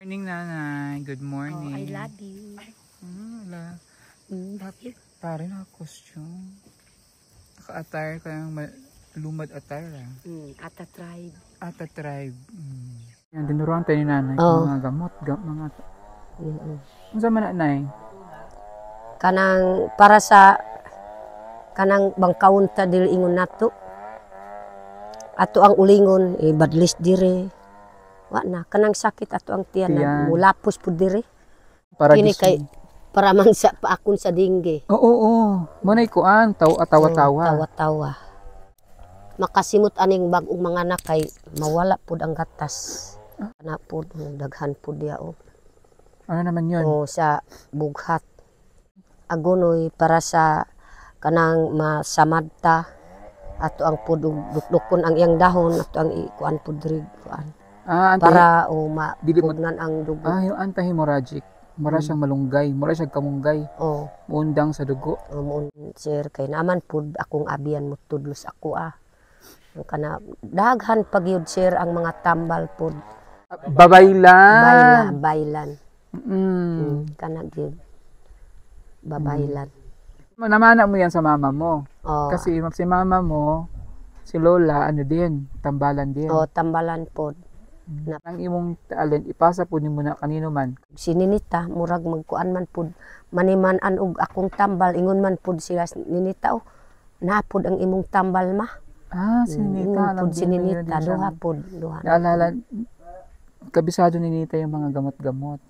Morning, nanay. Good morning. Oh, I love you. Bakit? Pare na costume. Naka-attire ka ng lumad attire. Ata tribe. Ata tribe. Yan, dinuruan tayo ni nanay. Mga gamot. Mga... Ano sa mga nanay? Kanang para sa kanang bangkawon ta dili ingon nato. Ato ang ulingon badlis dire. Wa na kanang sakit ato ang tiyan mulapos pud dire. Para kini kay para man sa paakon sa dingge. Oo. Manay kuan tawa-tawa. Tawa-tawa. Makasimot aning bag-ong mga anak kay mawala pud ang gatas. Ana pud daghan pud dia o. Ano naman 'yon? O sa bughat. Agonoy para sa kanang masamad ta ato ang pud duklukon ang iyang dahon ato ang ikuan pud diri kuan. Para mapugnan ang dugo. Yung anti-hemorrhagic. Mura siyang malunggay. Mura siyang kamunggay. Muundang sa dugo. Sir, kay naman pud akong abiyan mo tudlos ako Kana daghan pagyud sir ang mga tambal pud. Babaylan. Baylan. Kana gyud. Babaylan. Namana mo yan sa mama mo. Kasi si mama mo, si Lola, ano din, tambalan din. Tambalan pud. Ang imong talent ipasa pud nimo na kanino man. Sininita murag magkuan man pud maniman-an og akong tambal ingon man pud sila ninita napod ang imong tambal ma. Sininita pud sininita duha pud duha. Naalala kabisado ni Nita yung mga gamot-gamot.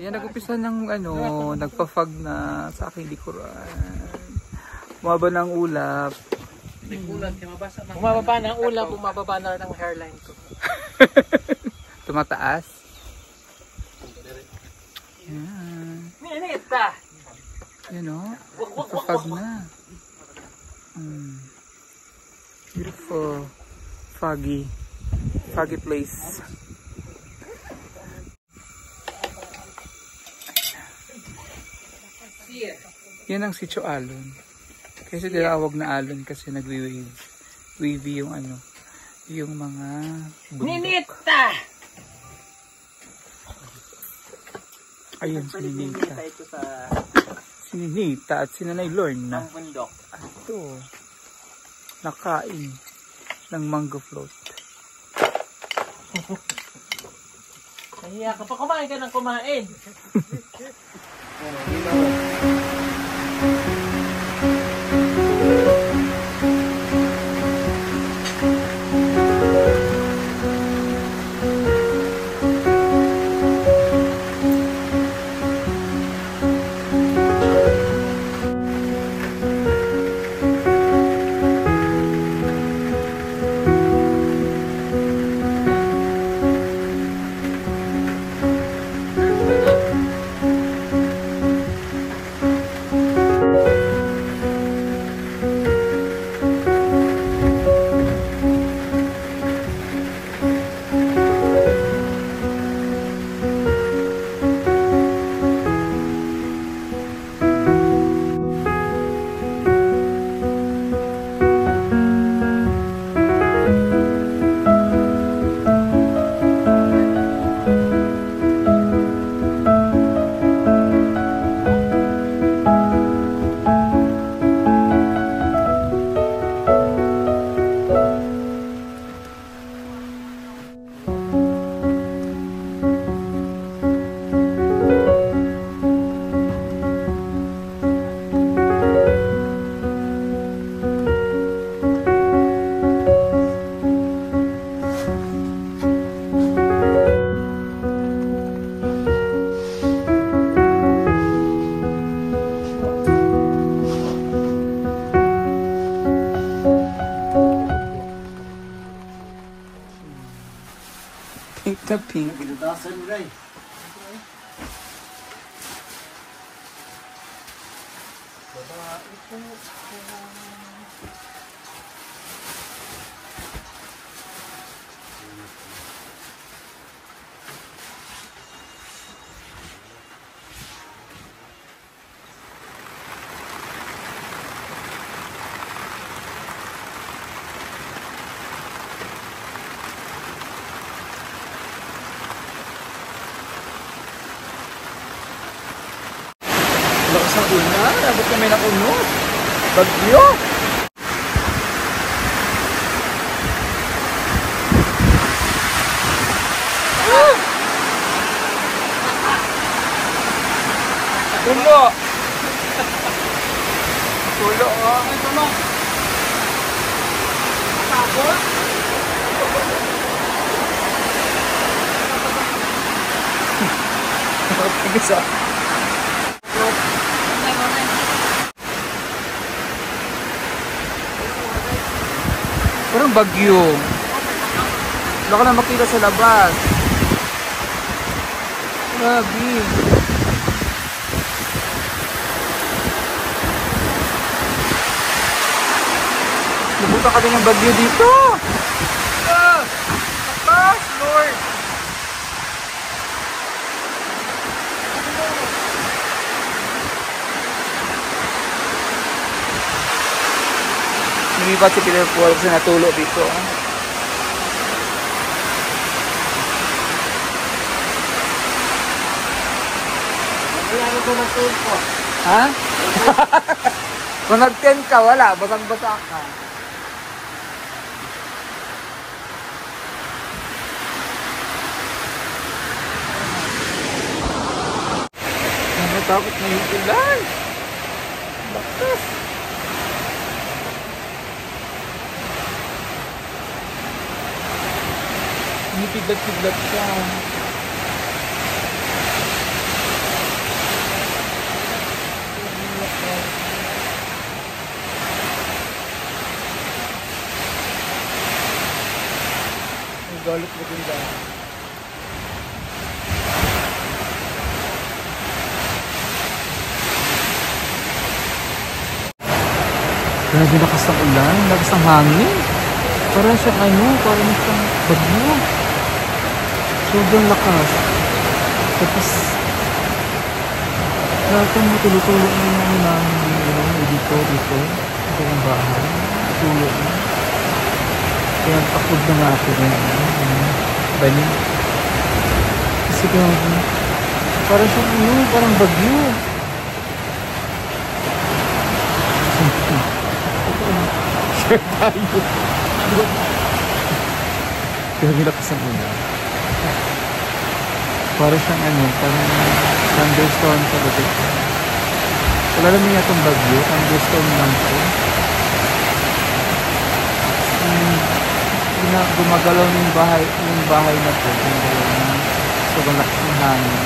Yan, nag-upisa ng nagpa-fog na sa aking likuran. Bumaba ng ulap. Bumababa ng ulap, bumababa na ng hairline ko. Tumataas. Yan. Ninita! Yan o. Nagpa-fog na. Beautiful. Foggy. Foggy place. Yan ang Sitio Alon. Kasi tinawag na Alon kasi nagwi-wave. Wavy yung yung mga bundok. Ninita! Ayun, si Ninita. Si Ninita at si Nanay Lorna. Ang bundok. Ito. Nakain ng mango float. Nahiya ka pa, kumain ka ng kumain. Pink na pink. Pinutasan mo rin. Lakas ng ulan. Abot kami ng unod. Bagyo. Tulo. Tulo, oh. Ay, tulo. Tapos? Tigisa. Parang bagyo. Wala ka na makita sa labas. Grabe. Nabuta ka din ng bagyo dito. Takas, Lord. Lumipat si Peter Paul kasi natulo dito. Ano ko mag-tour ko? Ha? Kung nag-10 ka, wala. Basang-basa ka. Natakot na yung ulan. Bakas. Piglat-piglat siya. Ang galit mo din dahil. Grabe lakas ng ulan, lakas ng hangin. Parang siyang parang siyang bagyo. Sobrang lakas. Tapos lahat mo tulo-tulo na yung namin dito. Ito ang bahay. Tulo na. Kaya takod na nga ako ngayon. Bali. Kasi parang siyang parang bagyo. Share tayo. Kaya lakas ng ulan. Para siyang parang thunderstorm sa gabi. Wala naman nga itong bagyo, thunderstorm lang po. Gumagalaw na yung bahay na po. Sobrang lakas ng hangin.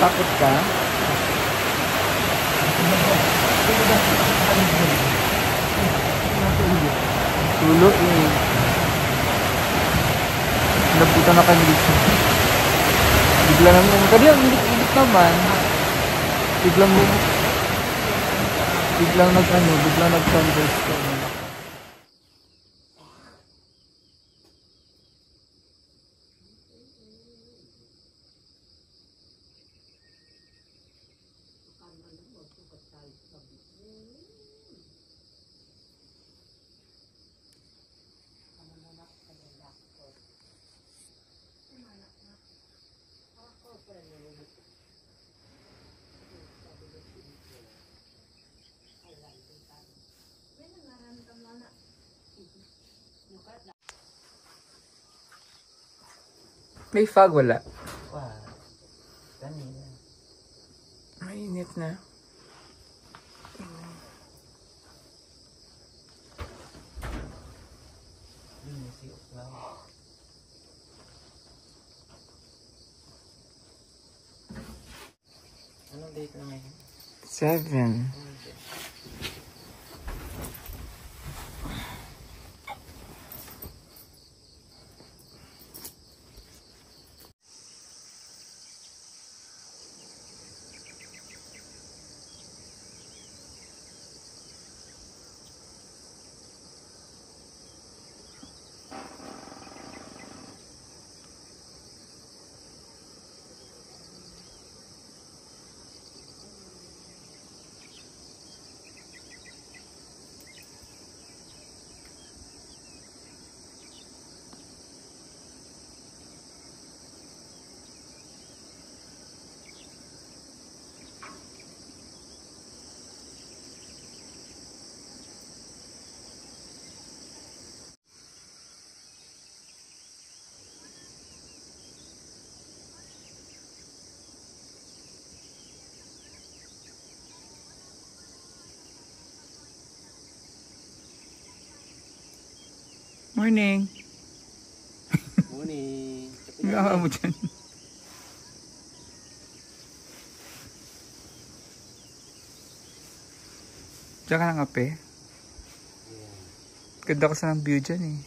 Takot ka? Tulo eh. Nabuta na kami dito. Bigla naman. Kanina, ulit naman. Biglang nag-thunderstorm. May fog, wala? Wow. Kanina. Mainit na. Anong date na ngayon? 7. Morning. Morning. Gawa mo dyan. Diyan ka ng kape? Ganda ko sa ng view dyan eh.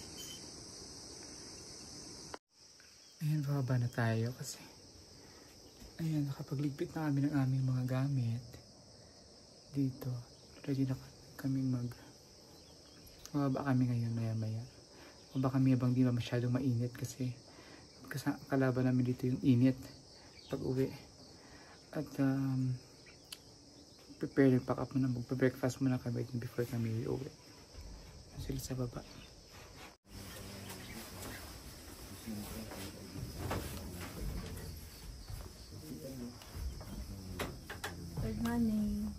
Ayan, bababa na tayo kasi ayan, nakapagligpit na kami ng aming mga gamit dito. Ready na kami bababa kami ngayon maya maya. Bababa kami habang di ba masyadong mainit kasi kalaban namin dito yung init pag uwi. At prepare, pack up muna, magpa-breakfast muna kami before kami uwi. Sila sa baba. Good morning.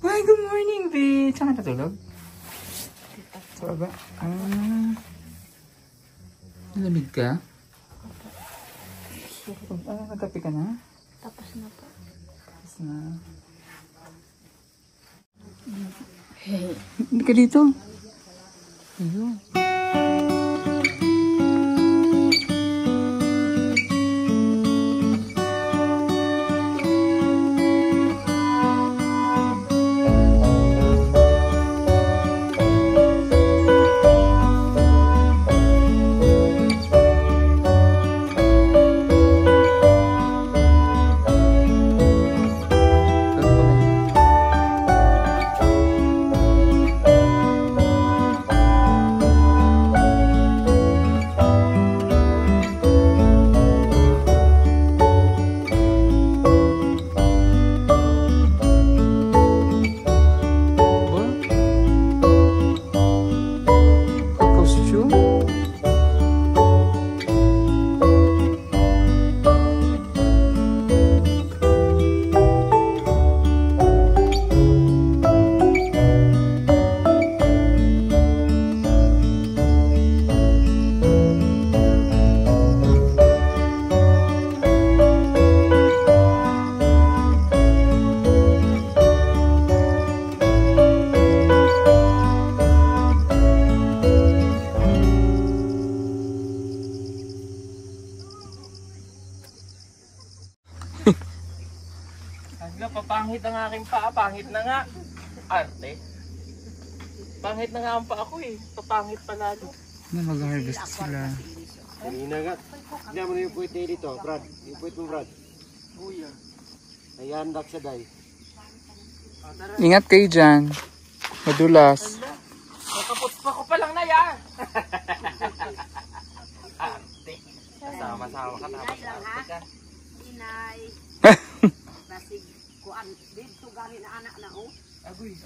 Hi, good morning, babe. Saan ka natulog? Sa baba? Lamig ka? Nagkape ka na? Tapos na po. Tapos na. Hindi ka dito. Ayun. Papangit ang aking paa, pangit na nga. Arte. Pangit na nga ang paa ko eh. Papangit pa lalo. Mag-harvest sila. Kanina nga. Hindi mo na yung puwit niya dito, Brad. Yung puwit mo, Brad. Buya. Nayandak siya, Day. Ingat kayo dyan. Madulas. Nakapot pa ko pa lang na yan. Arte. Sama-sama ka tapos arte ka. Inay. Basig kuan dito gani na anak na oh. Agoy.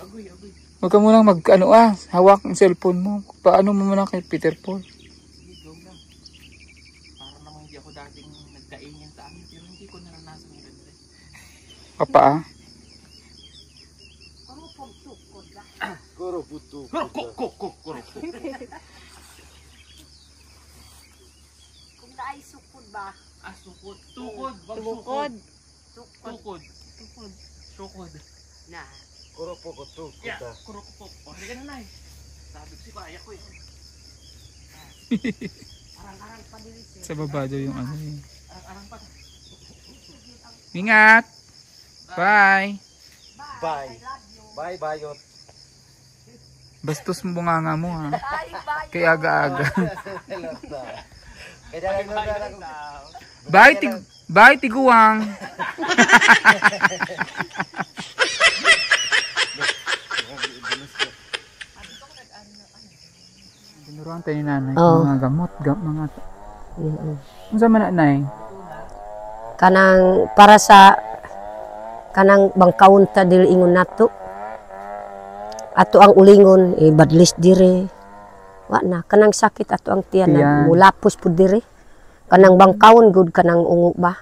Huwag ka munang hawak ang cellphone mo. Paano mo muna kay Peter Paul? Go lang. Para namang hindi ako dating nagkaingin sa amin pero hindi ko naranasan yung ganda. Papa Kuro puto. Kung daay sukod ba? Ah, sukod. Tukod. Wag Tukod. Tukod. Tukod. Na. Kuro po ko to. Yeah, kurok po. O, sige na nai. Sabi ko si kaya ko eh. Arang-arang pa diri siya. sa baba daw yung ano eh. Arang-arang pa. Ingat! Bye! Bye. Bye, bayot. Bastos mo bunganga mo ha. Kaya aga-aga. Kaya lang Bye, tiguang! Tinuruan tayo ni nanay. Oo. Mga gamot. Mga... Ano sa man nanay? Kanang para sa kanang bangkawon ta dili ingon nato. Ato ang ulingon badlis dire. Wa na kanang sakit ato ang tiyan Tiyan. mulapos pud dire. Kanang bangkawon gud kanang ungo ba.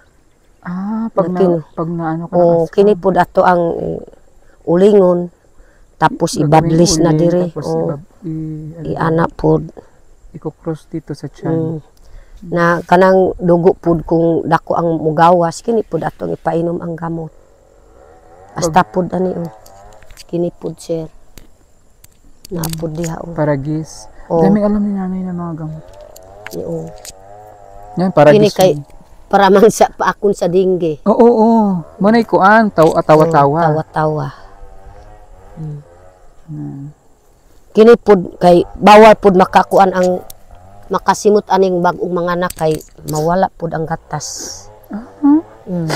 Pag na ano ka O kini pud ato ang ulingon tapos ibadlis na dire. O iana pud Iko-cross dito sa tiyan. na kanang dugo pud kung dako ang mugawas kini pud ato ang ipainom ang gamot. Hasta pud ani kini pud sir. Na pud diha Paragis. Oh, Daming alam ni nanay na mga gamot. oo. Yan, para Kini gusto. kay para man sa paakon sa dingge. Oo. Manay kuan, tawa-tawa. Tawa-tawa. Kini pud kay bawal pud makakuan ang makasimot aning bag-ong mga anak kay mawala pud ang gatas. Mm.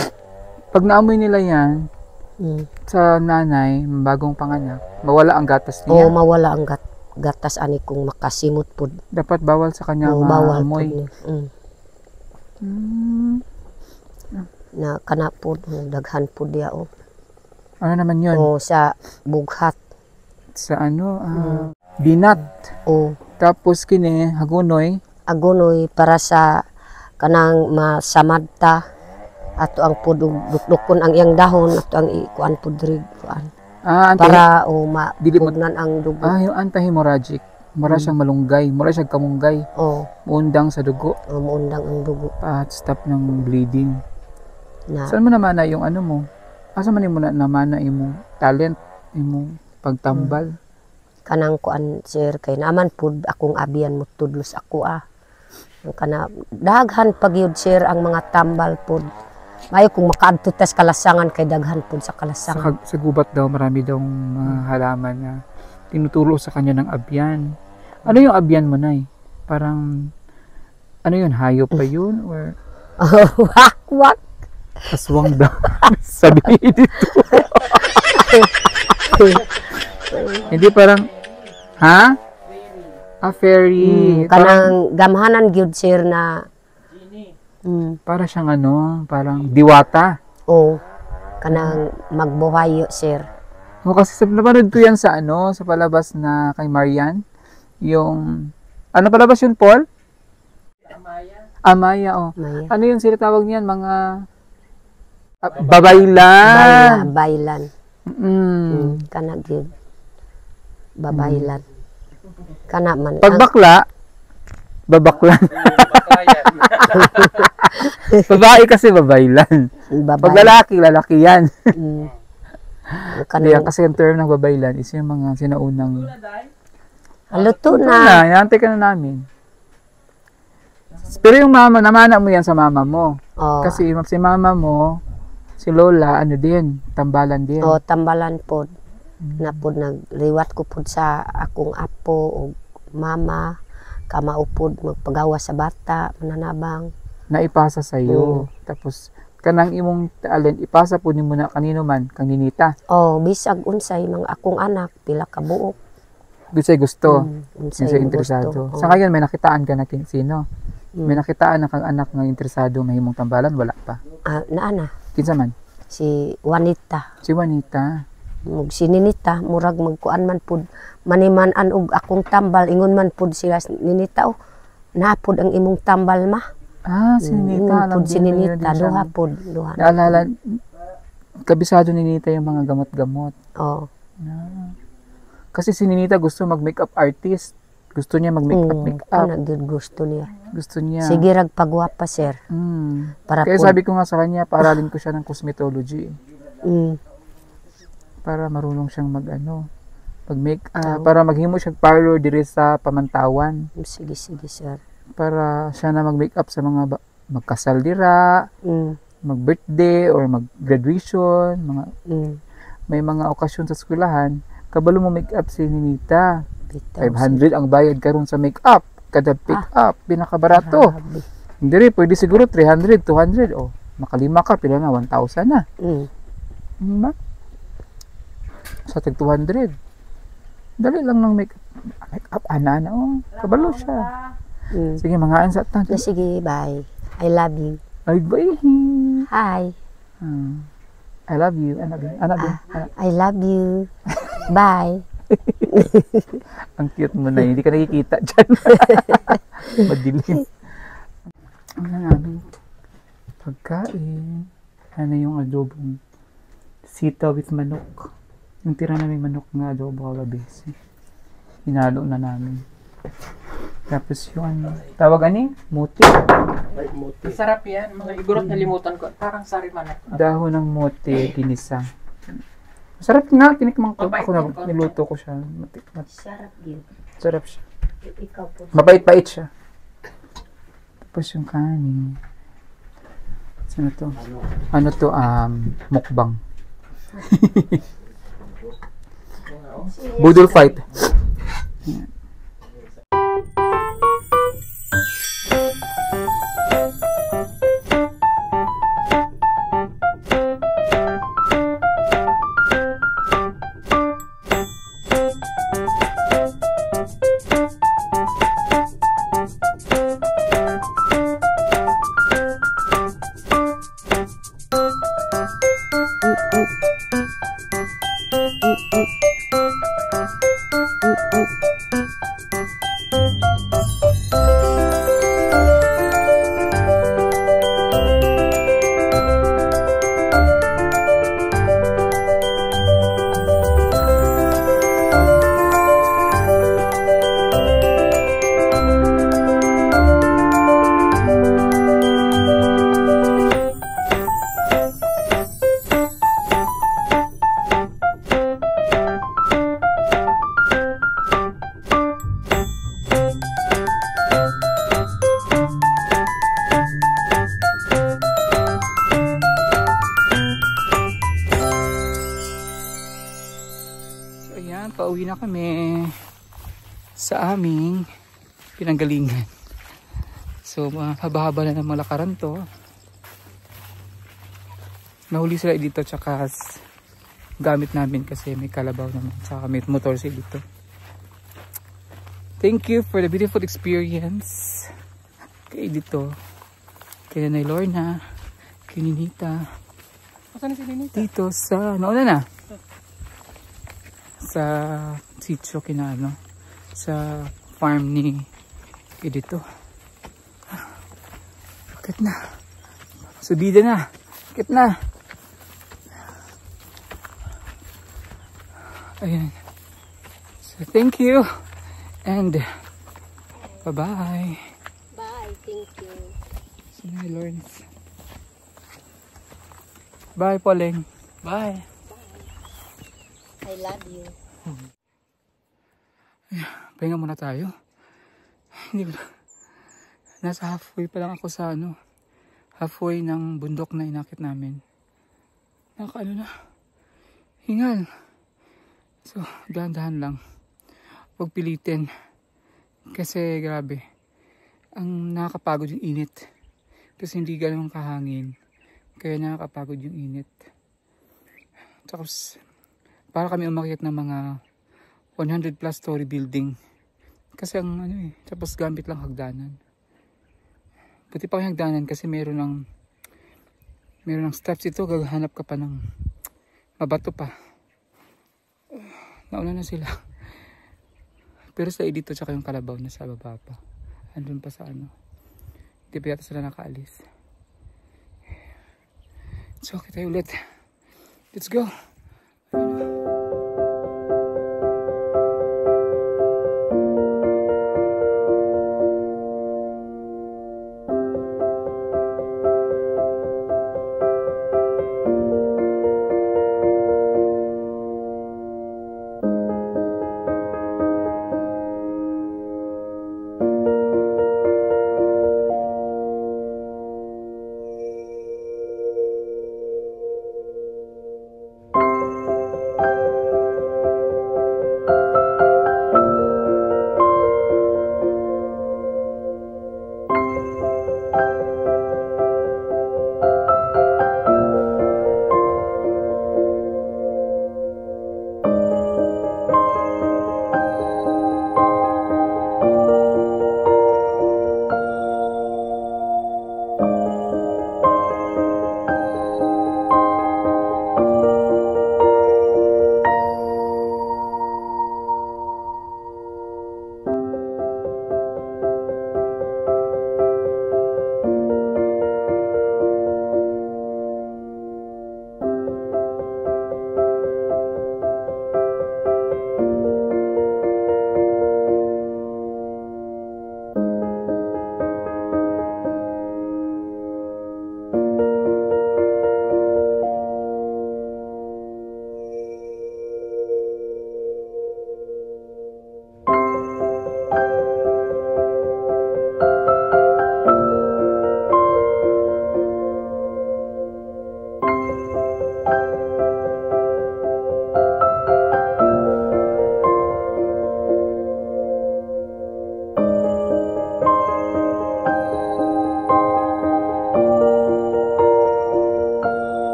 Pag naamoy nila yan, Mm. sa nanay, bagong panganak, mawala ang gatas Oo, niya. mawala ang gatas ani kung makasimot pud. Dapat bawal sa kanya Oo, bawal pud. maamoy. Ni. Na kana pud daghan pud dia o. Ano naman yun? O sa bughat. Sa binat. O Tapos kini, hagunoy. agonoy para sa kanang masamad ta ato ang pud duklukon ang iyang dahon ato ang ikuan pud diri kuan para o Dili mo- mapugnan ang dugo. Yung anti-hemorrhagic. Mura siyang malunggay. Mura siyang kamunggay. O Muundang sa dugo. muundang ang dugo At stop ng bleeding. na Saan mo namana yung ano mo? Asa man mo na namana imo talent, imo pagtambal? kanang kuan sir kay naman pud akong abiyan mo tudlos ako ang kana daghan pagyud sir ang mga tambal pud mayo kung makaadto tas kalasangan kay daghan pud sa kalasangan. Sa gubat daw marami daw mga halaman na tinuturo sa kanya ng abyan. Ano yung abyan mo, Nay? Parang ano yun, hayop pa yun or Wak aswang daw? Sabihin dito. Hindi parang ha? Fairy. kanang gamhanan gyud sir na Para siyang ano, parang diwata. o kanang magbuhayo sir. O kasi napanood ko yan sa ano, sa palabas na kay Marian. Yung, ano palabas yun, Paul? Amaya, oh. Maya. Ano yung sinatawag niyan, mga babaylan. Baylan. Mm. Kana gyud babaylan. Kana man Pag bakla, babaklan. Babae kasi babaylan. Pag lalaki, lalaki yan. Kaya kanang kasi yung term ng babaylan is yung mga sinaunang luto na, na. yantay ka na namin. Pero yung mama, namana mo yan sa mama mo. Oh. Kasi si mama mo, si Lola, ano din, tambalan din. O tambalan pod na pod nagliwat ko pod sa akong apo o mama kamaupod magpagawa sa bata mananabang Naipasa sa iyo. Tapos kanang imong talent ipasa po nimo na kanino man kang ninita. o bisag unsay mga akong anak pila ka buok Gusto. unsay Siya interesado. gusto. Sa ngayon may nakitaan ka na sino? Mm. May nakitaan na kang anak nga interesado nga himong tambalan wala pa. Naana Kinsa man? si Juanita Si Juanita. mug si Ninita murag magkuan man pud maniman-an og akong tambal ingon man pud sila Ninita napod ang imong tambal ma. Si Ninita. Ingon Alam pud si din, mayroon Ninita din siya. duha pud duha. Naalala, kabisado ni Ninita yung mga gamot-gamot. Oh. Kasi si Ninita gusto mag-makeup artist. Gusto niya mag-makeup. Kana gyud gusto niya. Gusto niya. Sige rag pagwapa sir. Para Kaya pud sabi ko nga sa kanya, paaralin ko siya ng cosmetology. Para marunong siyang mag-makeup. Para maghimo siya parlor diri sa Pamantawan. sige sir. Para siya na mag-makeup sa mga magkasal dira, mag-birthday or mag-graduation, may mga okasyon sa eskwelahan, kabalo mo make-up si Ninita. 500 ang bayad karon sa make-up. Kada pick-up, pinakabarato. Hindi rin, pwede siguro 300, 200. Makalima ka, pila na, 1,000 na. Diba? Sa tig 200. Dali lang ng make-up. Ana-ana, kabalo siya. Sige, mga ansa ta. Sige, bye. I love you. Ay, bye. Hi. I love you. I love you. Bye. Ang cute mo na, hindi ka nakikita dyan. Madilim. Ano namin? Pagkain. Ano yung adobong sita with manok. Yung tira namin manok na adobo kagabi. Hinalo na namin. Tapos yung tawag ani? Muti. Sarap yan. Mga igurot nalimutan ko. Parang sarimanak. Dahon ng mote, ginisa. Masarap nga, tinikman ko. Ako na, niluto ko siya. Sarap yun. Sarap siya. Ikaw po. Mabait-bait siya. Tapos yung kanin. Ano to? Ano to? Mukbang. Budol fight. Yan. Pauwi na kami sa aming pinanggalingan. So, haba-haba na ng mga lakaran to. Nahuli sila dito tsaka gamit namin kasi may kalabaw naman tsaka may motor sila dito. Thank you for the beautiful experience kay dito, kay Nanay Lorna, kay Ninita. Saan si Ninita? Dito sa, nauna na? Sa sitio kinano, sa farm ni dito. Akit na. Subida na. Akit na. Ayan. So thank you and bye-bye. Bye, thank you. So na Lawrence. Bye Pauling. Bye. I love you. Pahinga muna tayo. Hindi ko na. Nasa halfway pa lang ako sa halfway ng bundok na inakit namin. Nakakaano na. Hingal. So, dahan-dahan lang. Huwag pilitin. Kasi grabe. Ang nakakapagod yung init. Kasi hindi ganun kahangin. Kaya nakakapagod yung init. Tapos, para kami umakyat ng mga 100 plus story building. Kasi ang tapos gamit lang hagdanan. Buti pa yung hagdanan kasi meron ng steps ito, gaghanap ka pa ng mabato pa. Nauna na sila. Pero sa dito tsaka yung kalabaw na sa baba pa. Andun pa sa Hindi pa yata sila nakaalis. So, okay tayo ulit. Let's go.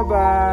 Bye-bye.